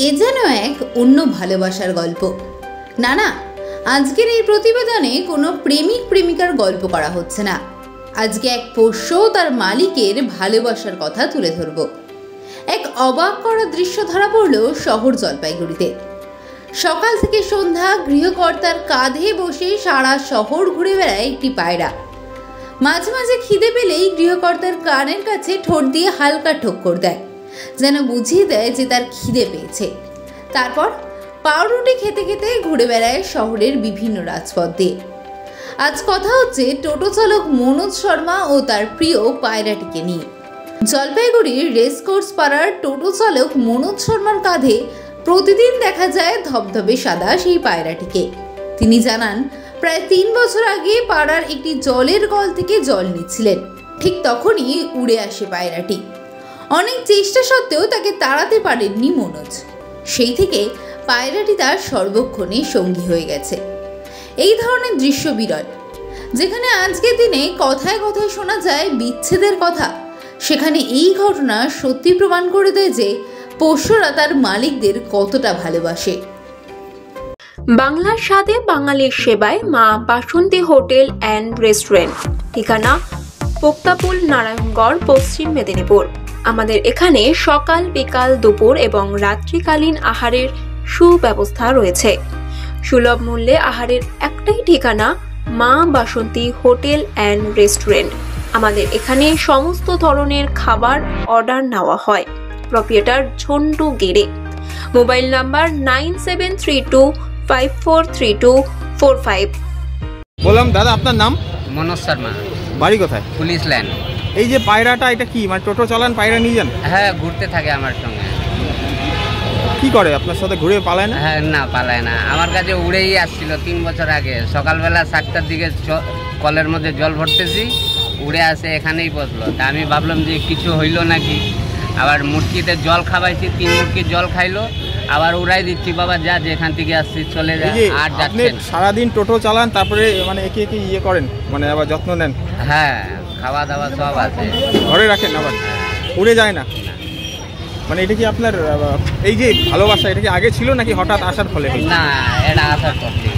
এ যেন এক অন্য ভালোবাসার গল্প। না না, আজকের এই প্রতিবেদনে কোনো প্রেমিক প্রেমিকার গল্প করা হচ্ছে না। আজকে এক পোষ্য তার মালিকের ভালোবাসার কথা তুলে ধরব। এক অবাক করা দৃশ্য ধরা পড়ল শহর জলপাইগুড়িতে। সকাল থেকে সন্ধ্যা গৃহকর্তার কাঁধে বসে সারা শহর ঘুরে বেড়ায় একটি পায়রা। মাঝে মাঝে খিদে পেলেই গৃহকর্তার কানের কাছে ঠোঁট দিয়ে হালকা ঠোক্কর দেয়, যেন বুঝিয়ে দেয় যে তার খিদে পেয়েছে। তারপর পাউরুটি খেতে খেতে ঘুরে বেড়ায় শহরের বিভিন্ন রাজপথ দিয়ে। আজ কথা হচ্ছে টোটো চালক মনোজ শর্মা ও তার প্রিয় পায়রাটিকে নিয়ে। জলপাইগুড়ির রেসকোর্স পাড়ার টোটো চালক মনোজ শর্মার কাঁধে প্রতিদিন দেখা যায় ধবধবে সাদা সেই পায়রাটিকে। তিনি জানান, প্রায় 3 বছর আগে পাড়ার একটি জলের কল থেকে জল নিচ্ছিলেন। ঠিক তখনই উড়ে আসে পায়রাটি। অনেক চেষ্টা সত্ত্বেও তাকে তাড়াতে পারেননি মনোজ। সেই থেকে পায়রাটি তার সর্বক্ষণে সঙ্গী হয়ে গেছে। এই ধরনের দৃশ্য বিরল। যেখানে আজকের দিনে কথায় কথায় শোনা যায় বিচ্ছেদের কথা, সেখানে এই ঘটনা সত্যি প্রমাণ করে দেয় যে পোষ্যরা তার মালিকদের কতটা ভালোবাসে। বাংলার স্বাদে বাঙালির সেবায় মা বাসন্তী হোটেল অ্যান্ড রেস্টুরেন্ট, ঠিকানা পোক্তাপুল, নারায়ণগড়, পশ্চিম মেদিনীপুর। আমাদের এখানে সকাল, বিকাল, দুপুর এবং রাত্রিকালীন আহারের সুব্যবস্থা রয়েছে। সুলভ মূল্যে আহারের একটাই ঠিকানা মা বাসন্তী হোটেল অ্যান্ড রেস্টুরেন্ট। আমাদের এখানে সমস্ত ধরনের খাবার অর্ডার নেওয়া হয়। প্রোপ্রাইটার ঝন্টু গেড়ে। Mobile number 9732543245। বললাম দাদা, আপনার নাম? মনোজ শর্মা। বাড়ি কোথায়? Police line. এই যে পায়রাটা, এটা কি মানে টোটো চালান, পায়রা নিয়ে যান? হ্যাঁ, ঘুরতে থাকে আমার সঙ্গে। কি করে আপনার সাথে ঘুরে পালায় না? হ্যাঁ, না পালায় না, আমার কাছে উড়েই আসছিল 3 বছর আগে। সকালবেলা 7টার দিকে কলের মধ্যে জল ভরতেছি, উড়ে আসে এখানেই বসলো। তা আমি ভাবলাম যে কিছু হইলো নাকি। আবার মুটকিতে জল খাওয়াইছি, 3 মুটকি জল খাইলো, আবার উড়াই দিচ্ছি, বাবা যা যেখান থেকে আসছি চলে যা। আর যাচ্ছেন সারাদিন টোটো চালান, তারপরে মানে একে একে ইয়ে করেন, মানে আবার যত্ন নেন? হ্যাঁ, খাওয়া দাওয়া সব আছে। ঘরে রাখেন আবার? উড়ে যায় না মানে? এটা কি আপনার এই যে ভালোবাসা, এটা কি আগে ছিল নাকি হঠাৎ আসার ফলে? না, এটা আসার পর থেকে।